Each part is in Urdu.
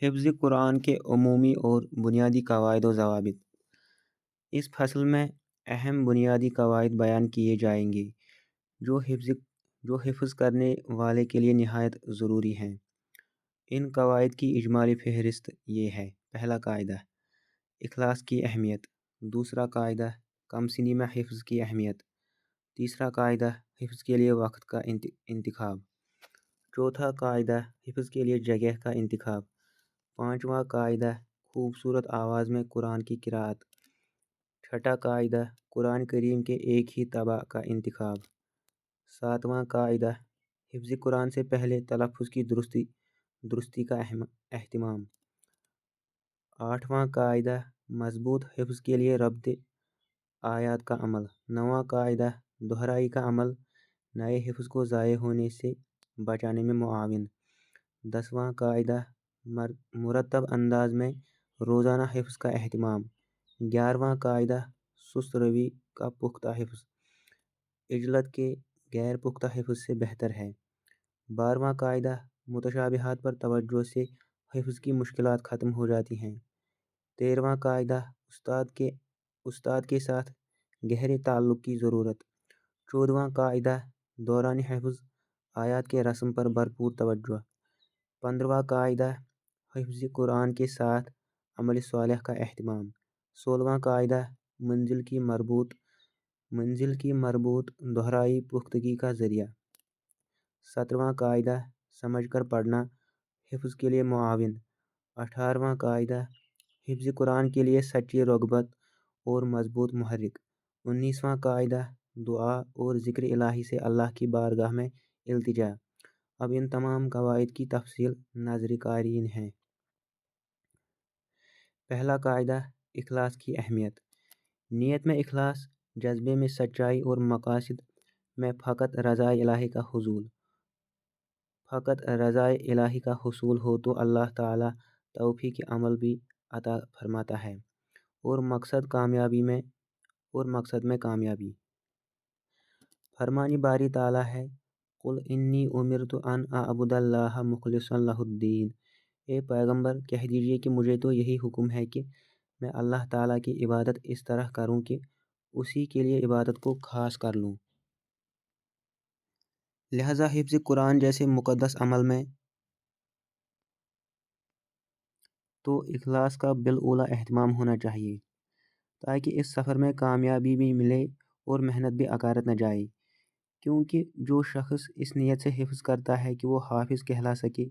حفظ قرآن کے عمومی اور بنیادی قواعد و ضوابط۔ اس فصل میں اہم بنیادی قواعد بیان کیے جائیں گے جو حفظ کرنے والے کے لیے نہایت ضروری ہیں۔ ان قواعد کی اجمالی فہرست یہ ہے۔ پہلا قاعدہ، اخلاص کی اہمیت۔ دوسرا قاعدہ، کم سنی میں حفظ کی اہمیت۔ تیسرا قاعدہ، حفظ کے لیے وقت کا انتخاب۔ چوتھا قاعدہ، حفظ کے لیے جگہ کا انتخاب۔ پانچواں قاعدہ، خوبصورت آواز میں قرآن کی قرأت۔ چھٹا قاعدہ، قرآن کریم کے ایک ہی طبع کا انتخاب۔ ساتواں قاعدہ، حفظ قرآن سے پہلے تلفظ کی درستی کا اہتمام۔ آٹھواں قاعدہ، مضبوط حفظ کے لیے ربط آیات کا عمل۔ نواں قاعدہ، دہرائی کا عمل نئے حفظ کو ضائع ہونے سے بچانے میں معاون۔ دسواں قاعدہ، مرتب انداز میں روزانہ حفظ کا اہتمام۔ گیارہواں قاعدہ، سست روی کا پختہ حفظ عجلت کے غیر پختہ حفظ سے بہتر ہے۔ بارہواں قاعدہ، متشابہات پر توجہ سے حفظ کی مشکلات ختم ہو جاتی ہیں۔ تیرہواں قاعدہ، استاد کے ساتھ گہرے تعلق کی ضرورت۔ چودہواں قاعدہ، دوران حفظ آیات کے رسم پر بھرپور توجہ۔ پندرہواں قاعدہ، حفظ قرآن کے ساتھ عمل صالح کا اہتمام۔ سولہواں قاعدہ، منزل کی مربوط دہرائی پختگی کا ذریعہ۔ 17واں قاعدہ، سمجھ کر پڑھنا حفظ کے لیے معاون۔ 18واں قاعدہ، حفظ قرآن کے لیے سچی رغبت اور مضبوط محرک۔ 19واں قاعدہ، دعا اور ذکر الہی سے اللہ کی بارگاہ میں التجا۔ اب ان تمام قواعد کی تفصیل نظر قارئین ہے۔ پہلا قاعدہ، اخلاص کی اہمیت۔ نیت میں اخلاص، جذبے میں سچائی اور مقاصد میں فقط رضائے الہی کا حصول ہو تو اللہ تعالیٰ توفیق عمل بھی عطا فرماتا ہے اور مقصد میں کامیابی۔ فرمانی باری تعالیٰ ہے، قل انی امرت ان اعبد اللہ مخلصا لہ الدین۔ اے پیغمبر، کہہ دیجیے کہ مجھے تو یہی حکم ہے کہ میں اللہ تعالیٰ کی عبادت اس طرح کروں کہ اسی کے لیے عبادت کو خاص کر لوں۔ لہذا حفظ قرآن جیسے مقدس عمل میں تو اخلاص کا بالاولیٰ اہتمام ہونا چاہیے تاکہ اس سفر میں کامیابی بھی ملے اور محنت بھی عکارت نہ جائے، کیونکہ جو شخص اس نیت سے حفظ کرتا ہے کہ وہ حافظ کہلا سکے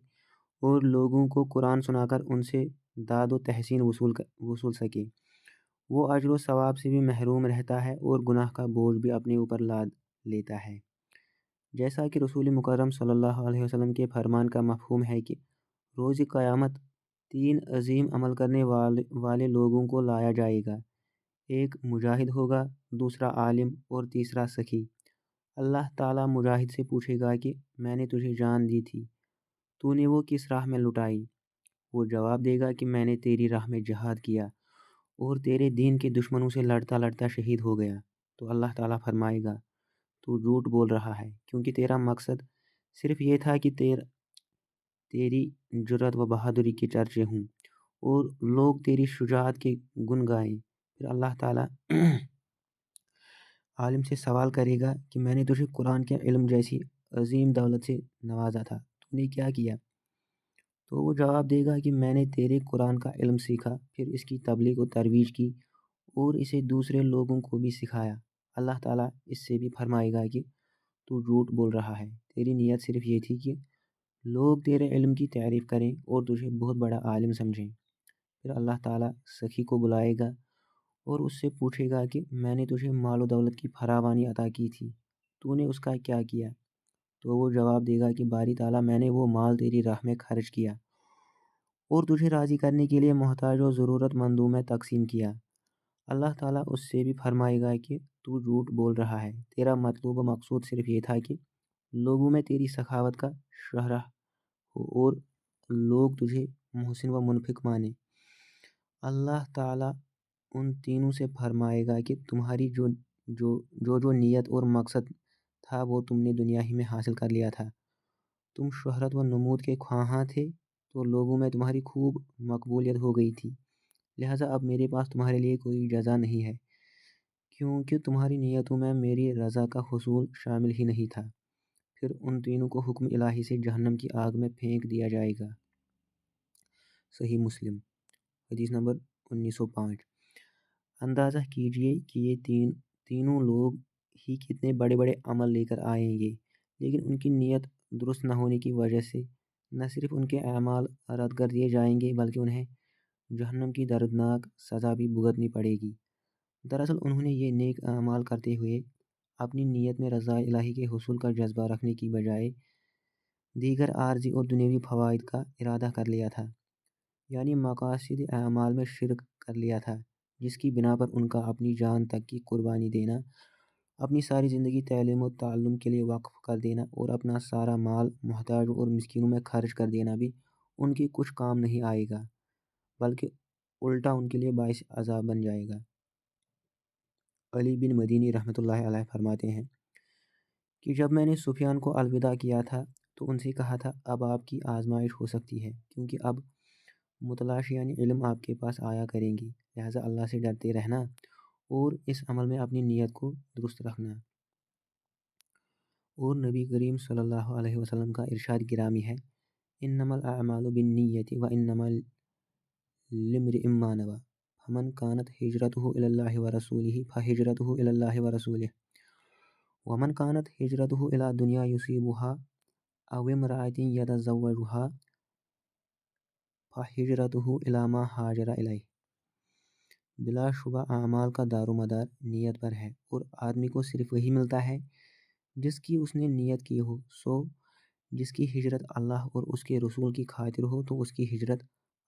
اور لوگوں کو قرآن سنا کر ان سے داد و تحسین وصول سکے، وہ اجر و ثواب سے بھی محروم رہتا ہے اور گناہ کا بوجھ بھی اپنے اوپر لاد لیتا ہے۔ جیسا کہ رسول مکرم صلی اللہ علیہ وسلم کے فرمان کا مفہوم ہے کہ روز قیامت تین عظیم عمل کرنے والے لوگوں کو لایا جائے گا، ایک مجاہد ہوگا، دوسرا عالم اور تیسرا سخی۔ اللہ تعالیٰ مجاہد سے پوچھے گا کہ میں نے تجھے جان دی تھی، تو نے وہ کس راہ میں لٹائی؟ وہ جواب دے گا کہ میں نے تیری راہ میں جہاد کیا اور تیرے دین کے دشمنوں سے لڑتا لڑتا شہید ہو گیا۔ تو اللہ تعالیٰ فرمائے گا تو جھوٹ بول رہا ہے، کیونکہ تیرا مقصد صرف یہ تھا کہ تیری جرأت و بہادری کے چرچے ہوں اور لوگ تیری شجاعت کے گن گائیں۔ پھر اللہ تعالیٰ عالم سے سوال کرے گا کہ میں نے تجھے قرآن کے علم جیسی عظیم دولت سے نوازا تھا، تو نے کیا کیا؟ تو وہ جواب دے گا کہ میں نے تیرے قرآن کا علم سیکھا، پھر اس کی تبلیغ و ترویج کی اور اسے دوسرے لوگوں کو بھی سکھایا۔ اللہ تعالیٰ اس سے بھی فرمائے گا کہ تو جھوٹ بول رہا ہے، تیری نیت صرف یہ تھی کہ لوگ تیرے علم کی تعریف کریں اور تجھے بہت بڑا عالم سمجھیں۔ پھر اللہ تعالیٰ سخی کو بلائے گا اور اس سے پوچھے گا کہ میں نے تجھے مال و دولت کی فراوانی عطا کی تھی، تو نے اس کا کیا کیا؟ تو وہ جواب دے گا کہ باری تعالیٰ میں نے وہ مال تیری راہ میں خرچ کیا اور تجھے راضی کرنے کے لیے محتاج و ضرورت مندوں میں تقسیم کیا۔ اللہ تعالیٰ اس سے بھی فرمائے گا کہ تو جھوٹ بول رہا ہے، تیرا مطلوب و مقصود صرف یہ تھا کہ لوگوں میں تیری سخاوت کا شہرہ ہو اور لوگ تجھے محسن و منفق مانیں۔ اللہ تعالیٰ ان تینوں سے فرمائے گا کہ تمہاری جو نیت اور مقصد تھا وہ تم نے دنیا ہی میں حاصل کر لیا تھا۔ تم شہرت و نمود کے خواہاں تھے تو لوگوں میں تمہاری خوب مقبولیت ہو گئی تھی، لہٰذا اب میرے پاس تمہارے لیے کوئی جزا نہیں ہے، کیونکہ تمہاری نیتوں میں میری رضا کا حصول شامل ہی نہیں تھا۔ پھر ان تینوں کو حکم الہی سے جہنم کی آگ میں پھینک دیا جائے گا۔ صحیح مسلم حدیث نمبر 1905۔ اندازہ کیجئے کہ یہ تینوں لوگ ہی کتنے بڑے بڑے عمل لے کر آئیں گے، لیکن ان کی نیت درست نہ ہونے کی وجہ سے نہ صرف ان کے اعمال رد کر دیے جائیں گے بلکہ انہیں جہنم کی دردناک سزا بھی بھگتنی پڑے گی۔ دراصل انہوں نے یہ نیک اعمال کرتے ہوئے اپنی نیت میں رضا الہی کے حصول کا جذبہ رکھنے کی بجائے دیگر عارضی اور دنیوی فوائد کا ارادہ کر لیا تھا، یعنی مقاصد اعمال میں شرک کر لیا تھا، جس کی بنا پر ان کا اپنی جان تک کی قربانی دینا، اپنی ساری زندگی تعلیم و تعلم کے لیے وقف کر دینا اور اپنا سارا مال محتاجوں اور مسکینوں میں خرچ کر دینا بھی ان کے کچھ کام نہیں آئے گا، بلکہ الٹا ان کے لیے باعث عذاب بن جائے گا۔ علی بن مدینی رحمۃ اللہ علیہ فرماتے ہیں کہ جب میں نے سفیان کو الوداع کیا تھا تو ان سے کہا تھا، اب آپ کی آزمائش ہو سکتی ہے، کیونکہ اب متلاشی یعنی علم آپ کے پاس آیا کریں گی، لہٰذا اللہ سے ڈرتے رہنا اور اس عمل میں اپنی نیت کو درست رکھنا۔ اور نبی کریم صلی اللہ علیہ وسلم کا ارشاد گرامی ہے، انما الاعمال بالنیت وانما لامرئ ما نوى فمن كانت هجرته الى الله ورسوله فهجرته الى الله ورسوله ومن كانت هجرته الى دنیا يصيبها او امرأة يتزوجها فهجرته الى ما هاجر الیہ۔ بلا شبہ اعمال کا دار و مدار نیت پر ہے، اور آدمی کو صرف وہی ملتا ہے جس کی اس نے نیت کی ہو۔ جس کی ہجرت اللہ اور اس کے رسول کی خاطر ہو تو اس کی ہجرت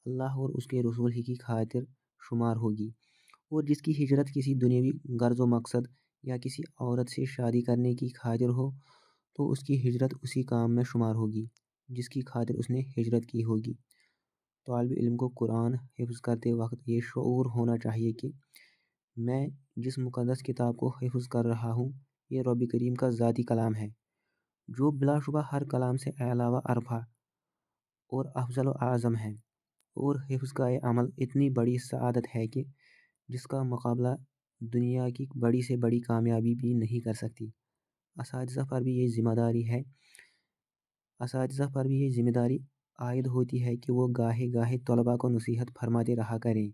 اللہ اور اس کے رسول ہی کی خاطر شمار ہوگی، اور جس کی ہجرت کسی دنیوی غرض و مقصد یا کسی عورت سے شادی کرنے کی خاطر ہو تو اس کی ہجرت اسی کام میں شمار ہوگی جس کی خاطر اس نے ہجرت کی ہوگی۔ طالب علم کو قرآن حفظ کرتے وقت یہ شعور ہونا چاہیے کہ میں جس مقدس کتاب کو حفظ کر رہا ہوں یہ رب کریم کا ذاتی کلام ہے، جو بلا شبہ ہر کلام سے اعلیٰ و ارفع اور افضل و اعظم ہے، اور حفظ کا یہ عمل اتنی بڑی سعادت ہے کہ جس کا مقابلہ دنیا کی بڑی سے بڑی کامیابی بھی نہیں کر سکتی۔ اساتذہ پر بھی یہ ذمہ داری عائد ہوتی ہے کہ وہ گاہے گاہے طلباء کو نصیحت فرماتے رہا کریں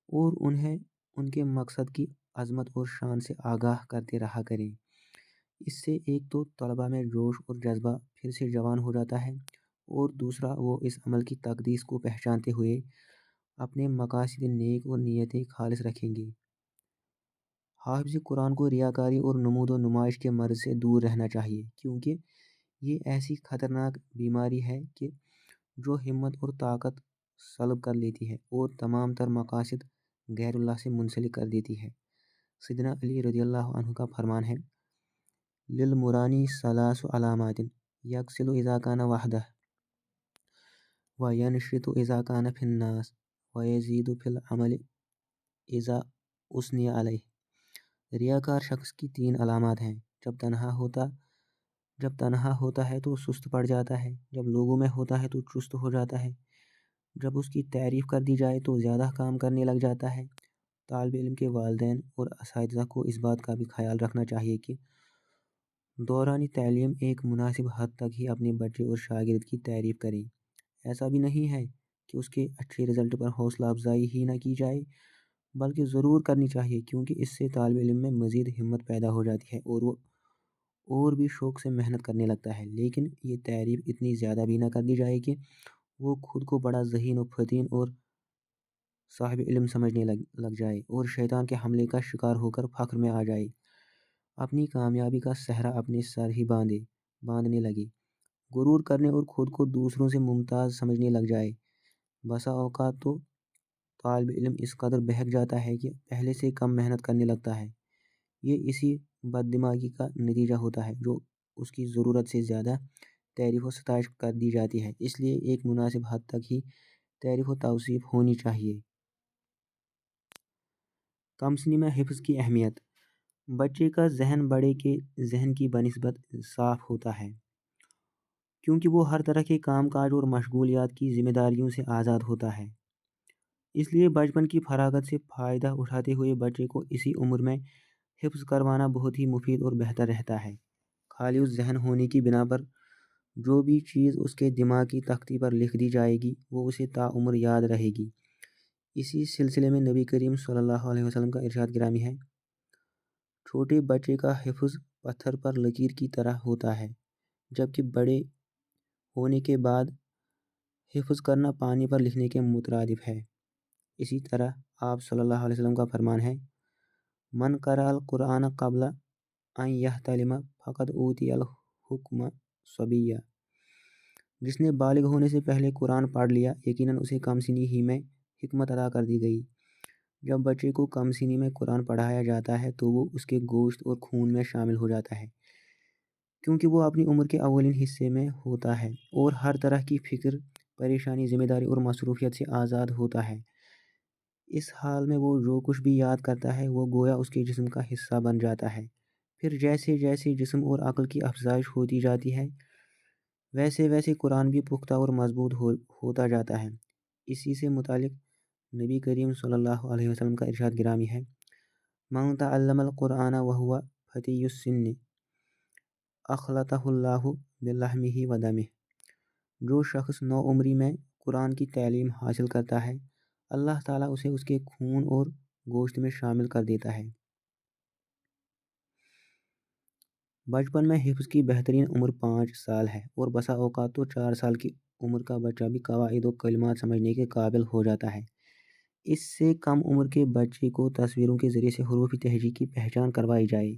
اور انہیں ان کے مقصد کی عظمت اور شان سے آگاہ کرتے رہا کریں۔ اس سے ایک تو طلباء میں جوش اور جذبہ پھر سے جوان ہو جاتا ہے، اور دوسرا وہ اس عمل کی تقدیس کو پہچانتے ہوئے اپنے مقاصد نیک اور نیتیں خالص رکھیں گے۔ حافظ قرآن کو ریاکاری اور نمود و نمائش کے مرض سے دور رہنا چاہیے، کیونکہ یہ ایسی خطرناک بیماری ہے کہ جو ہمت اور طاقت سلب کر لیتی ہے اور تمام تر مقاصد غیر اللہ سے منسلک کر دیتی ہے۔ سیدنا علی رضی اللہ عنہ کا فرمان ہے، للمرانی ثلاث علامات یکسل اذا کان وحدہ وینشط اذا کان فی الناس ویزید فی العمل اذا اثنی علیہ۔ ریاکار شخص کی تین علامات ہیں، جب تنہا ہوتا ہے تو سست پڑ جاتا ہے، جب لوگوں میں ہوتا ہے تو چست ہو جاتا ہے، جب اس کی تعریف کر دی جائے تو زیادہ کام کرنے لگ جاتا ہے۔ طالب علم کے والدین اور اساتذہ کو اس بات کا بھی خیال رکھنا چاہیے کہ دورانی تعلیم ایک مناسب حد تک ہی اپنے بچے اور شاگرد کی تعریف کریں۔ ایسا بھی نہیں ہے کہ اس کے اچھے رزلٹ پر حوصلہ افزائی ہی نہ کی جائے، بلکہ ضرور کرنی چاہیے، کیونکہ اس سے طالب علم میں مزید ہمت پیدا ہو جاتی ہے اور وہ اور بھی شوق سے محنت کرنے لگتا ہے۔ لیکن یہ تعریف اتنی زیادہ بھی نہ کر دی جائے کہ وہ خود کو بڑا ذہین و فتین اور صاحب علم سمجھنے لگ جائے اور شیطان کے حملے کا شکار ہو کر فخر میں آ جائے، اپنی کامیابی کا صحرا اپنے سر ہی باندھنے لگے، غرور کرنے اور خود کو دوسروں سے ممتاز سمجھنے لگ جائے۔ بسا اوقات تو طالب علم اس قدر بہک جاتا ہے کہ پہلے سے کم محنت کرنے لگتا ہے۔ یہ اسی بد دماغی کا نتیجہ ہوتا ہے جو اس کی ضرورت سے زیادہ تعریف و ستائش کر دی جاتی ہے، اس لیے ایک مناسب حد تک ہی تعریف و توصیف ہونی چاہیے۔ کم سنی میں حفظ کی اہمیت۔ بچے کا ذہن بڑے کے ذہن کی بنسبت صاف ہوتا ہے، کیونکہ وہ ہر طرح کے کام کاج اور مشغولیات کی ذمہ داریوں سے آزاد ہوتا ہے۔ اس لیے بچپن کی فراغت سے فائدہ اٹھاتے ہوئے بچے کو اسی عمر میں حفظ کروانا بہت ہی مفید اور بہتر رہتا ہے۔ خالی اس ذہن ہونے کی بنا پر جو بھی چیز اس کے دماغ کی تختی پر لکھ دی جائے گی وہ اسے تاعمر یاد رہے گی۔ اسی سلسلے میں نبی کریم صلی اللہ علیہ وسلم کا ارشاد گرامی ہے، چھوٹے بچے کا حفظ پتھر پر لکیر کی طرح ہوتا ہے، جبکہ بڑے ہونے کے بعد حفظ کرنا پانی پر لکھنے کے مترادف ہے۔ اسی طرح آپ صلی اللہ علیہ وسلم کا فرمان ہے، من قرأ القرآن قبل ان یحتلم فقد اوتی الحکم صبیہ، جس نے بالغ ہونے سے پہلے قرآن پڑھ لیا یقیناً اسے کم سنی ہی میں حکمت عطا کر دی گئی۔ جب بچے کو کم سنی میں قرآن پڑھایا جاتا ہے تو وہ اس کے گوشت اور خون میں شامل ہو جاتا ہے، کیونکہ وہ اپنی عمر کے اولین حصے میں ہوتا ہے اور ہر طرح کی فکر، پریشانی، ذمہ داری اور مصروفیت سے آزاد ہوتا ہے۔ اس حال میں وہ جو کچھ بھی یاد کرتا ہے وہ گویا اس کے جسم کا حصہ بن جاتا ہے۔ پھر جیسے جیسے جسم اور عقل کی افزائش ہوتی جاتی ہے ویسے ویسے قرآن بھی پختہ اور مضبوط ہوتا جاتا ہے۔ اسی سے متعلق نبی کریم صلی اللہ علیہ وسلم کا ارشاد گرامی ہے، من تعلم القرآن وهو فتی السن اخلطہ اللہ بلحمہ ودمہ، جو شخص نو عمری میں قرآن کی تعلیم حاصل کرتا ہے اللہ تعالیٰ اسے اس کے خون اور گوشت میں شامل کر دیتا ہے۔ بچپن میں حفظ کی بہترین عمر 5 سال ہے اور بسا اوقات تو 4 سال کی عمر کا بچہ بھی قواعد و کلمات سمجھنے کے قابل ہو جاتا ہے۔ اس سے کم عمر کے بچے کو تصویروں کے ذریعے سے حروف تہجی کی پہچان کروائی جائے۔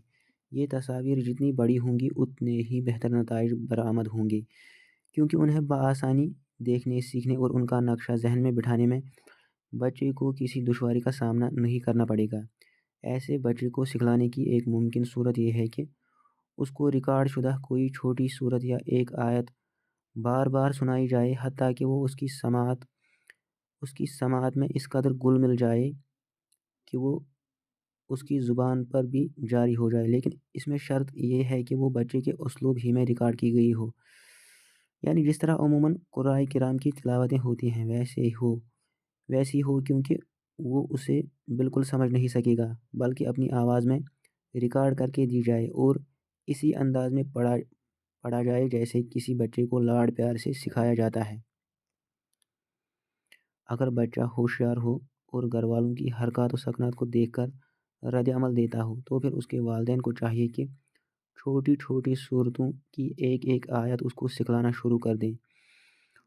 یہ تصاویر جتنی بڑی ہوں گی اتنے ہی بہتر نتائج برآمد ہوں گے، کیونکہ انہیں بآسانی دیکھنے، سیکھنے اور ان کا نقشہ ذہن میں بٹھانے میں بچے کو کسی دشواری کا سامنا نہیں کرنا پڑے گا۔ ایسے بچے کو سکھلانے کی ایک ممکن صورت یہ ہے کہ اس کو ریکارڈ شدہ کوئی چھوٹی صورت یا ایک آیت بار بار سنائی جائے، حتیٰ کہ وہ اس کی سماعت میں اس قدر گل مل جائے کہ وہ اس کی زبان پر بھی جاری ہو جائے، لیکن اس میں شرط یہ ہے کہ وہ بچے کے اسلوب ہی میں ریکارڈ کی گئی ہو، یعنی جس طرح عموماً قراء کرام کی تلاوتیں ہوتی ہیں ویسی ہو، کیونکہ وہ اسے بالکل سمجھ نہیں سکے گا، بلکہ اپنی آواز میں ریکارڈ کر کے دی جائے اور اسی انداز میں پڑھا جائے جیسے کسی بچے کو لاڑ پیار سے سکھایا جاتا ہے۔ اگر بچہ ہوشیار ہو اور گھر والوں کی حرکات و سکنات کو دیکھ کر رد عمل دیتا ہو تو پھر اس کے والدین کو چاہیے کہ چھوٹی چھوٹی صورتوں کی ایک ایک آیت اس کو سکھلانا شروع کر دیں،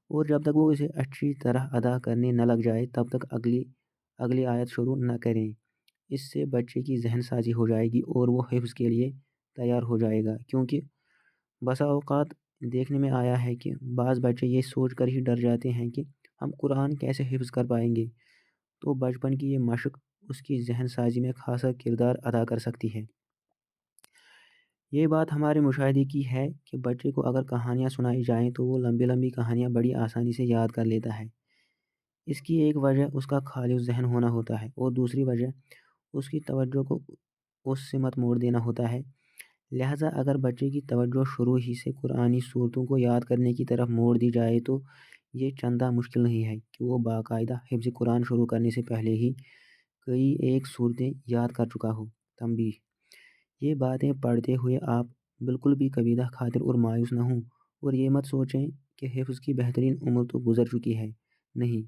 اور جب تک وہ اسے اچھی طرح ادا کرنے نہ لگ جائے تب تک اگلی آیت شروع نہ کریں۔ اس سے بچے کی ذہن سازی ہو جائے گی اور وہ حفظ کے لیے تیار ہو جائے گا، کیونکہ بسا اوقات دیکھنے میں آیا ہے کہ بعض بچے یہ سوچ کر ہی ڈر جاتے ہیں کہ ہم قرآن کیسے حفظ کر پائیں گے، تو بچپن کی یہ مشق اس کی ذہن سازی میں خاصا کردار ادا کر سکتی ہے۔ یہ بات ہمارے مشاہدے کی ہے کہ بچے کو اگر کہانیاں سنائی جائیں تو وہ لمبی لمبی کہانیاں بڑی آسانی سے یاد کر لیتا ہے۔ اس کی ایک وجہ اس کا خالی ذہن ہونا ہوتا ہے اور دوسری وجہ اس کی توجہ کو اس سے مت موڑ دینا ہوتا ہے۔ لہٰذا اگر بچے کی توجہ شروع ہی سے قرآنی صورتوں کو یاد کرنے کی طرف موڑ دی جائے تو یہ چندہ مشکل نہیں ہے کہ وہ باقاعدہ حفظ قرآن شروع کرنے سے پہلے ہی کئی ایک صورتیں یاد کر چکا ہو۔ تنبیہ: یہ باتیں پڑھتے ہوئے آپ بالکل بھی کبیدہ خاطر اور مایوس نہ ہوں اور یہ مت سوچیں کہ حفظ کی بہترین عمر تو گزر چکی ہے، نہیں،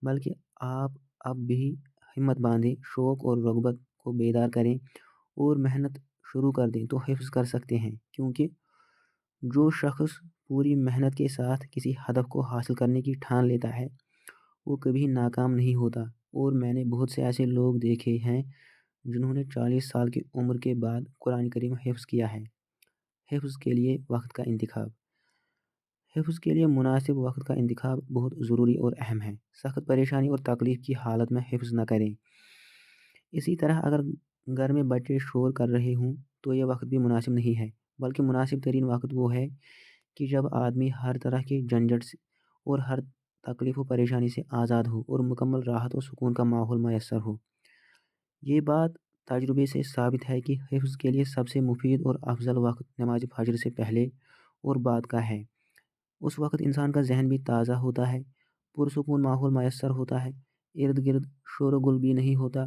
بلکہ آپ اب بھی ہمت باندھیں، شوق اور رغبت کو بیدار کریں اور محنت شروع کر دیں تو حفظ کر سکتے ہیں، کیونکہ جو شخص پوری محنت کے ساتھ کسی ہدف کو حاصل کرنے کی ٹھان لیتا ہے وہ کبھی ناکام نہیں ہوتا، اور میں نے بہت سے ایسے لوگ دیکھے ہیں جنہوں نے 40 سال کی عمر کے بعد قرآن کریم حفظ کیا ہے۔ حفظ کے لیے وقت کا انتخاب: حفظ کے لیے مناسب وقت کا انتخاب بہت ضروری اور اہم ہے۔ سخت پریشانی اور تکلیف کی حالت میں حفظ نہ کریں۔ اسی طرح اگر گھر میں بچے شور کر رہے ہوں تو یہ وقت بھی مناسب نہیں ہے، بلکہ مناسب ترین وقت وہ ہے کہ جب آدمی ہر طرح کے جھنجھٹ سے اور ہر تکلیف و پریشانی سے آزاد ہو اور مکمل راحت و سکون کا ماحول میسر ہو۔ یہ بات تجربے سے ثابت ہے کہ حفظ کے لیے سب سے مفید اور افضل وقت نماز فجر سے پہلے اور بعد کا ہے۔ اس وقت انسان کا ذہن بھی تازہ ہوتا ہے، پرسکون ماحول میسر ہوتا ہے، ارد گرد شور و گل بھی نہیں ہوتا،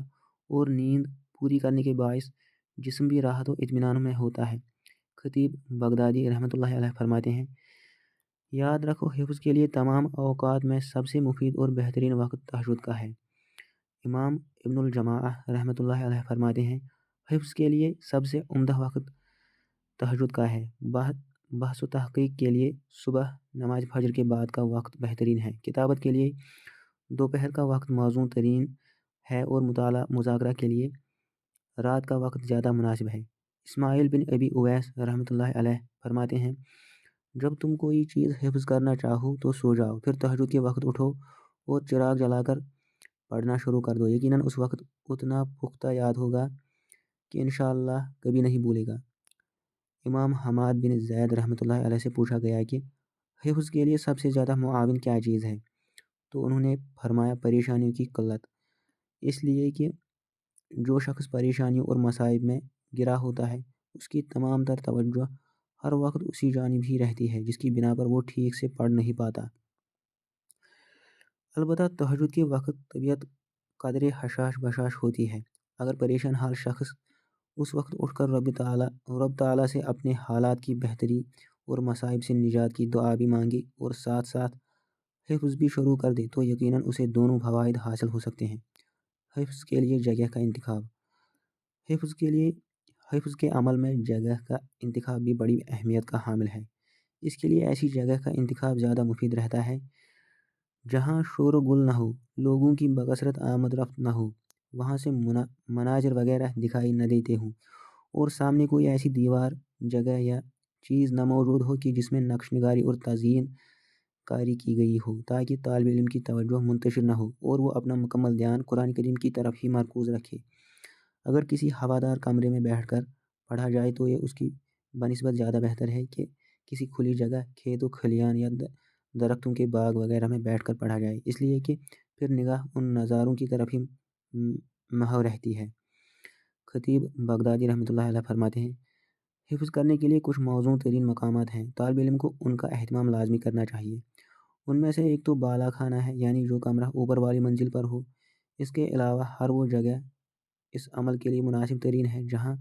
اور نیند پوری کرنے کے باعث جسم بھی راحت و اطمینان میں ہوتا ہے۔ خطیب بغدادی رحمۃ اللہ علیہ فرماتے ہیں، یاد رکھو حفظ کے لیے تمام اوقات میں سب سے مفید اور بہترین وقت تہجد کا ہے۔ امام ابن الجماعہ رحمۃ اللہ علیہ فرماتے ہیں، حفظ کے لیے سب سے عمدہ وقت تہجد کا ہے۔ بحث و تحقیق کے لیے صبح نماز فجر کے بعد کا وقت بہترین ہے۔ کتابت کے لیے دوپہر کا وقت موزوں ترین ہے، اور مطالعہ مذاکرہ کے لیے رات کا وقت زیادہ مناسب ہے۔ اسماعیل بن ابی اویس رحمۃ اللہ علیہ فرماتے ہیں، جب تم کوئی چیز حفظ کرنا چاہو تو سو جاؤ، پھر تہجد کے وقت اٹھو اور چراغ جلا کر پڑھنا شروع کر دو، یقیناً اس وقت اتنا پختہ یاد ہوگا کہ انشاءاللہ کبھی نہیں بھولے گا۔ امام حماد بن زید رحمۃ اللہ علیہ سے پوچھا گیا کہ حفظ کے لیے سب سے زیادہ معاون کیا چیز ہے، تو انہوں نے فرمایا پریشانیوں کی قلت، اس لیے کہ جو شخص پریشانیوں اور مصائب میں گرا ہوتا ہے اس کی تمام تر توجہ ہر وقت اسی جانب ہی رہتی ہے، جس کی بنا پر وہ ٹھیک سے پڑھ نہیں پاتا۔ البتہ تہجد کے وقت طبیعت قدرے حشاش بشاش ہوتی ہے۔ اگر پریشان حال شخص اس وقت اٹھ کر رب تعالیٰ سے اپنے حالات کی بہتری اور مصائب سے نجات کی دعا بھی مانگے اور ساتھ ساتھ حفظ بھی شروع کر دے تو یقیناً اسے دونوں فوائد حاصل ہو سکتے ہیں۔ حفظ کے لیے جگہ کا انتخاب۔ حفظ کے عمل میں جگہ کا انتخاب بھی بڑی اہمیت کا حامل ہے۔ اس کے لیے ایسی جگہ کا انتخاب زیادہ مفید رہتا ہے جہاں شور و گل نہ ہو، لوگوں کی بکثرت آمد رفت نہ ہو، وہاں سے مناظر وغیرہ دکھائی نہ دیتے ہوں، اور سامنے کوئی ایسی دیوار، جگہ یا چیز نہ موجود ہو کہ جس میں نقش نگاری اور تزئین کاری کی گئی ہو، تاکہ طالب علم کی توجہ منتشر نہ ہو اور وہ اپنا مکمل دھیان قرآن کریم کی طرف ہی مرکوز رکھے۔ اگر کسی ہوادار کمرے میں بیٹھ کر پڑھا جائے تو یہ اس کی بنسبت زیادہ بہتر ہے کہ کسی کھلی جگہ، کھیت و کھلیان یا درختوں کے باغ وغیرہ میں بیٹھ کر پڑھا جائے، اس لیے کہ پھر نگاہ ان نظاروں کی طرف ہی محو رہتی ہے۔ خطیب بغدادی رحمۃ اللہ علیہ فرماتے ہیں، حفظ کرنے کے لیے کچھ موزوں ترین مقامات ہیں، طالب علم کو ان کا اہتمام لازمی کرنا چاہیے۔ ان میں سے ایک تو بالا خانہ ہے، یعنی جو کمرہ اوپر والی منزل پر ہو۔ اس کے علاوہ ہر وہ جگہ اس عمل کے لیے مناسب ترین ہے جہاں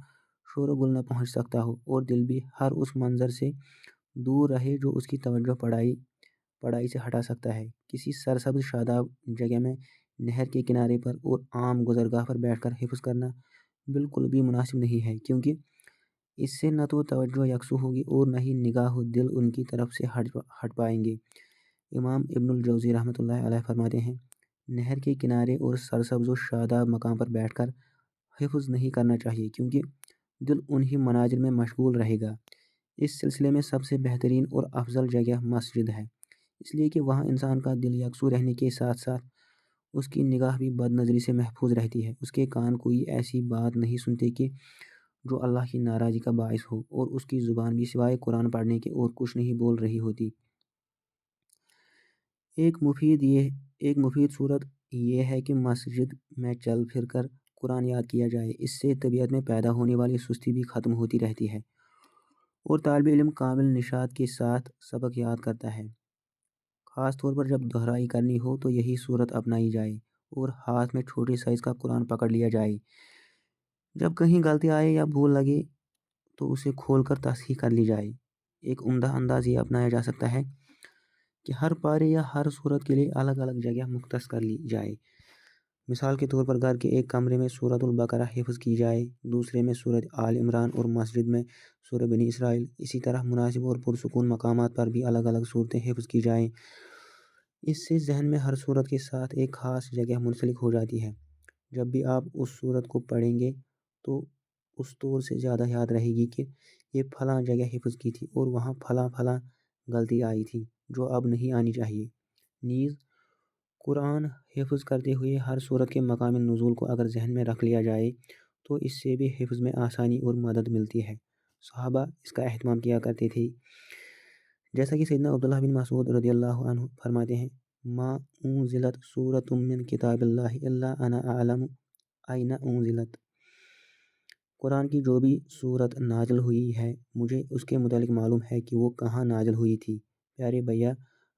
شور و گل نہ پہنچ سکتا ہو اور دل بھی ہر اس منظر سے دور رہے جو اس کی توجہ پڑھائی سے ہٹا سکتا ہے۔ کسی سرسبز شاداب جگہ میں، نہر کے کنارے پر اور عام گزرگاہ پر بیٹھ کر حفظ کرنا بالکل بھی مناسب نہیں ہے، کیونکہ اس سے نہ تو توجہ یکسو ہوگی اور نہ ہی نگاہ و دل ان کی طرف سے ہٹ پائیں گے۔ امام ابن الجوزی رحمۃ اللہ علیہ فرماتے ہیں، نہر کے کنارے اور سرسبز و شاداب مقام پر بیٹھ کر حفظ نہیں کرنا چاہیے، کیونکہ دل انہی مناظر میں مشغول رہے گا۔ اس سلسلے میں سب سے بہترین اور افضل جگہ مسجد ہے، اس لیے کہ وہاں انسان کا دل یکسو رہنے کے ساتھ ساتھ اس کی نگاہ بھی بد نظری سے محفوظ رہتی ہے، اس کے کان کوئی ایسی بات نہیں سنتے کہ جو اللہ کی ناراضی کا باعث ہو، اور اس کی زبان بھی سوائے قرآن پڑھنے کے اور کچھ نہیں بول رہی ہوتی۔ ایک مفید صورت یہ ہے کہ مسجد میں چل پھر کر قرآن یاد کیا جائے، اس سے طبیعت میں پیدا ہونے والی سستی بھی ختم ہوتی رہتی ہے اور طالب علم کامل نشاط کے ساتھ سبق یاد کرتا ہے۔ خاص طور پر جب دہرائی کرنی ہو تو یہی صورت اپنائی جائے اور ہاتھ میں چھوٹے سائز کا قرآن پکڑ لیا جائے۔ جب کہیں غلطی آئے یا بھول لگے تو اسے کھول کر تصحیح کر لی جائے۔ ایک عمدہ انداز یہ اپنایا جا سکتا ہے کہ ہر پارے یا ہر صورت کے لیے الگ الگ جگہ مختص کر لی جائے۔ مثال کے طور پر گھر کے ایک کمرے میں سورۃ البقرہ حفظ کی جائے، دوسرے میں سورۃ آل عمران اور مسجد میں سورۃ بنی اسرائیل۔ اسی طرح مناسب اور پرسکون مقامات پر بھی الگ الگ صورتیں حفظ کی جائیں۔ اس سے ذہن میں ہر صورت کے ساتھ ایک خاص جگہ منسلک ہو جاتی ہے۔ جب بھی آپ اس صورت کو پڑھیں گے تو اس طور سے زیادہ یاد رہے گی کہ یہ پھلاں جگہ حفظ کی تھی اور وہاں پھلاں غلطی آئی تھی جو اب نہیں آنی چاہیے۔ نیز قرآن حفظ کرتے ہوئے ہر صورت کے مقام نزول کو اگر ذہن میں رکھ لیا جائے تو اس سے بھی حفظ میں آسانی اور مدد ملتی ہے۔ صحابہ اس کا اہتمام کیا کرتے تھے، جیسا کہ سیدنا عبداللہ بن مسعود رضی اللہ عنہ فرماتے ہیں، ما انزلت سورۃ من کتاب اللہ الا انا اعلم این انزلت۔ قرآن کی جو بھی صورت نازل ہوئی ہے مجھے اس کے متعلق معلوم ہے کہ وہ کہاں نازل ہوئی تھی، پیارے بھیا،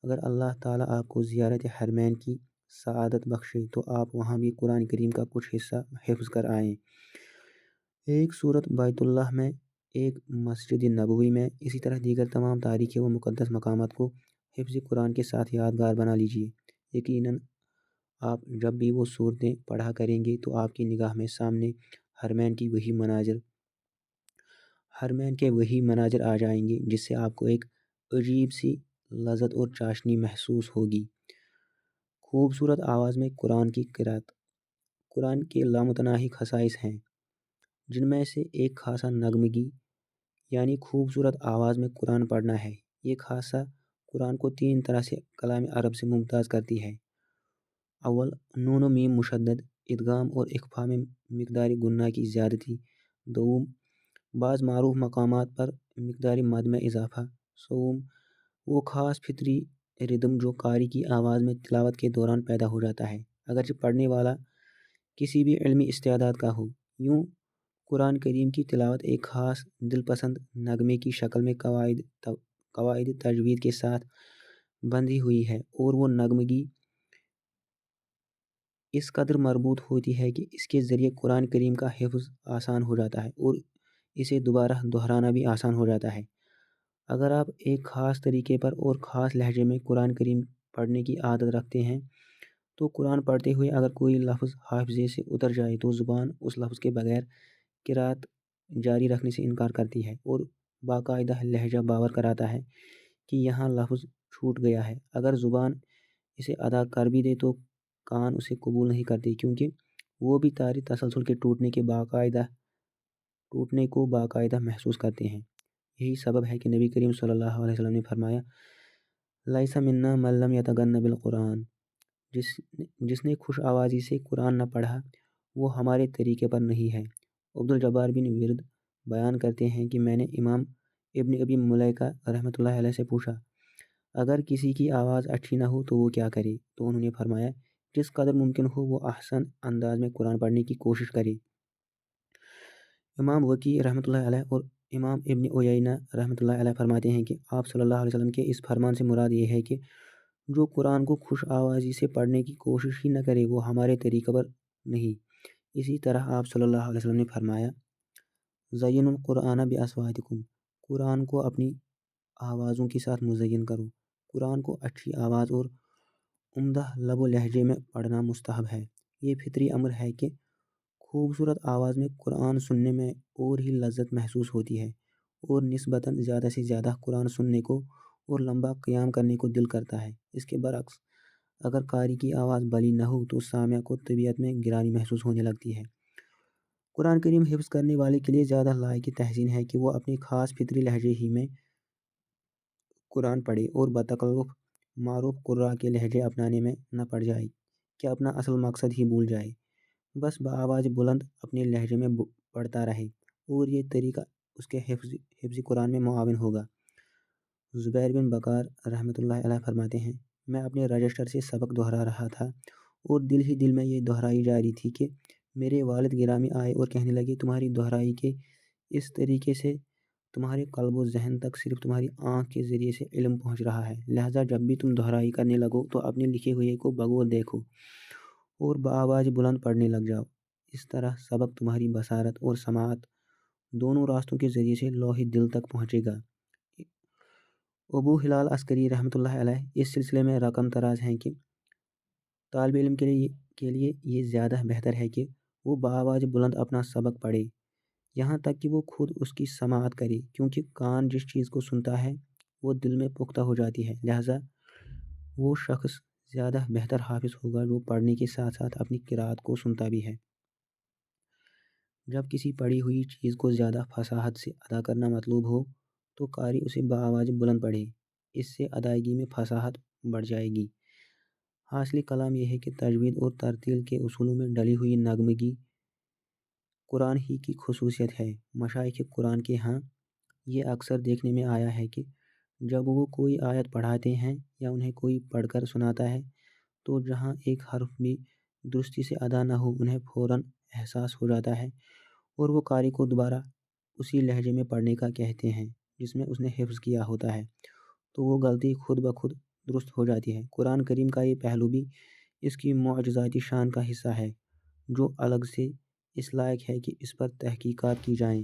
اگر اللہ تعالیٰ آپ کو زیارت حرمین کی سعادت بخشے تو آپ وہاں بھی قرآن کریم کا کچھ حصہ حفظ کر آئیں۔ ایک سورت بیت اللہ میں، ایک مسجد نبوی میں، اسی طرح دیگر تمام تاریخی و مقدس مقامات کو حفظ قرآن کے ساتھ یادگار بنا لیجیے۔ یقیناً آپ جب بھی وہ صورتیں پڑھا کریں گے تو آپ کی نگاہ میں سامنے حرمین کے وہی مناظر آ جائیں گے جس سے آپ کو ایک عجیب سی لذت اور چاشنی محسوس ہوگی۔ خوبصورت آواز میں قرآن کی قرأت۔ قرآن کے لامتناہی خصائص ہیں جن میں سے ایک خاصا نغمگی یعنی خوبصورت آواز میں قرآن پڑھنا ہے۔ یہ خاصا قرآن کو 3 طرح سے کلام عرب سے ممتاز کرتی ہے۔ اول، نون و میم مشدد، ادغام اور اخفاء میں مقدار گنہ کی زیادتی۔ دوم، بعض معروف مقامات پر مقدار مد میں اضافہ۔ سوم، وہ خاص فطری ردم جو قاری کی آواز میں تلاوت کے دوران پیدا ہو جاتا ہے اگرچہ پڑھنے والا کسی بھی علمی استعداد کا ہو۔ یوں قرآن کریم کی تلاوت ایک خاص دل پسند نغمے کی شکل میں قواعد تجوید کے ساتھ بندھی ہوئی ہے، اور وہ نغمگی اس قدر مربوط ہوتی ہے کہ اس کے ذریعے قرآن کریم کا حفظ آسان ہو جاتا ہے اور اسے دوبارہ دہرانا بھی آسان ہو جاتا ہے۔ اگر آپ ایک خاص طریقے پر اور خاص لہجے میں قرآن کریم پڑھنے کی عادت رکھتے ہیں تو قرآن پڑھتے ہوئے اگر کوئی لفظ حافظے سے اتر جائے تو زبان اس لفظ کے بغیر قرأت جاری رکھنے سے انکار کرتی ہے اور باقاعدہ لہجہ باور کراتا ہے کہ یہاں لفظ چھوٹ گیا ہے۔ اگر زبان اسے ادا کر بھی دے تو کان اسے قبول نہیں کرتے کیونکہ وہ بھی تاری تسلسل کے ٹوٹنے کو باقاعدہ محسوس کرتے ہیں۔ یہی سبب ہے کہ نبی کریم صلی اللہ علیہ وسلم نے فرمایا، لیس منا من لم یتغن بالقرآن، جس نے خوش آوازی سے قرآن نہ پڑھا وہ ہمارے طریقے پر نہیں ہے۔ عبدالجبار بن ورد بیان کرتے ہیں کہ میں نے امام ابن ابی ملیکہ رحمۃ اللہ علیہ سے پوچھا، اگر کسی کی آواز اچھی نہ ہو تو وہ کیا کرے؟ تو انہوں نے فرمایا، جس قدر ممکن ہو وہ احسن انداز میں قرآن پڑھنے کی کوشش کرے۔ امام وقی رحمۃ اللہ علیہ اور امام ابن عیینہ رحمۃ اللہ علیہ فرماتے ہیں کہ آپ صلی اللہ علیہ وسلم کے اس فرمان سے مراد یہ ہے کہ جو قرآن کو خوش آوازی سے پڑھنے کی کوشش ہی نہ کرے وہ ہمارے طریقے پر نہیں۔ اسی طرح آپ صلی اللہ علیہ وسلم نے فرمایا، زینوا القرآن باصواتکم، قرآن کو اپنی آوازوں کے ساتھ مزین کرو۔ قرآن کو اچھی آواز اور عمدہ لب و لہجے میں پڑھنا مستحب ہے۔ یہ فطری امر ہے کہ خوبصورت آواز میں قرآن سننے میں اور ہی لذت محسوس ہوتی ہے اور نسبتاً زیادہ سے زیادہ قرآن سننے کو اور لمبا قیام کرنے کو دل کرتا ہے۔ اس کے برعکس اگر قاری کی آواز بلی نہ ہو تو سامع کو طبیعت میں گرانی محسوس ہونے لگتی ہے۔ قرآن کریم حفظ کرنے والے کے لیے زیادہ لائق تحسین ہے کہ وہ اپنے خاص فطری لہجے ہی میں قرآن پڑھے اور بتکلف معروف قراء کے لہجے اپنانے میں نہ پڑ جائے کہ اپنا اصل مقصد ہی بھول جائے، بس بآواز بلند اپنے لہجے میں پڑھتا رہے اور یہ طریقہ اس کے حفظ قرآن میں معاون ہوگا۔ زبیر بن بکار رحمۃ اللہ علیہ فرماتے ہیں، میں اپنے رجسٹر سے سبق دہرا رہا تھا اور دل ہی دل میں یہ دہرائی جا رہی تھی کہ میرے والد گرامی آئے اور کہنے لگے، تمہاری دہرائی کے اس طریقے سے تمہارے قلب و ذہن تک صرف تمہاری آنکھ کے ذریعے سے علم پہنچ رہا ہے، لہٰذا جب بھی تم دہرائی کرنے لگو تو اپنے لکھے ہوئے کو بغور دیکھو اور بآواز بلند پڑھنے لگ جاؤ۔ اس طرح سبق تمہاری بصارت اور سماعت دونوں راستوں کے ذریعے سے لوح دل تک پہنچے گا۔ ابو ہلال عسکری رحمۃ اللہ علیہ اس سلسلے میں رقم تراز ہیں کہ طالب علم کے لیے یہ زیادہ بہتر ہے کہ وہ بآواز بلند اپنا سبق پڑھے یہاں تک کہ وہ خود اس کی سماعت کرے، کیونکہ کان جس چیز کو سنتا ہے وہ دل میں پختہ ہو جاتی ہے، لہٰذا وہ شخص زیادہ بہتر حافظ ہوگا جو پڑھنے کے ساتھ ساتھ اپنی قرأت کو سنتا بھی ہے۔ جب کسی پڑھی ہوئی چیز کو زیادہ فصاحت سے ادا کرنا مطلوب ہو تو قاری اسے بآواز بلند پڑھے، اس سے ادائیگی میں فصاحت بڑھ جائے گی۔ حاصل کلام یہ ہے کہ تجوید اور ترتیل کے اصولوں میں ڈلی ہوئی نغمگی قرآن ہی کی خصوصیت ہے۔ مشائخ قرآن کے ہاں یہ اکثر دیکھنے میں آیا ہے کہ جب وہ کوئی آیت پڑھاتے ہیں یا انہیں کوئی پڑھ کر سناتا ہے تو جہاں ایک حرف بھی درستی سے ادا نہ ہو انہیں فوراً احساس ہو جاتا ہے اور وہ قاری کو دوبارہ اسی لہجے میں پڑھنے کا کہتے ہیں جس میں اس نے حفظ کیا ہوتا ہے تو وہ غلطی خود بخود درست ہو جاتی ہے۔ قرآن کریم کا یہ پہلو بھی اس کی معجزاتی شان کا حصہ ہے، جو الگ سے اس لائق ہے کہ اس پر تحقیقات کی جائیں۔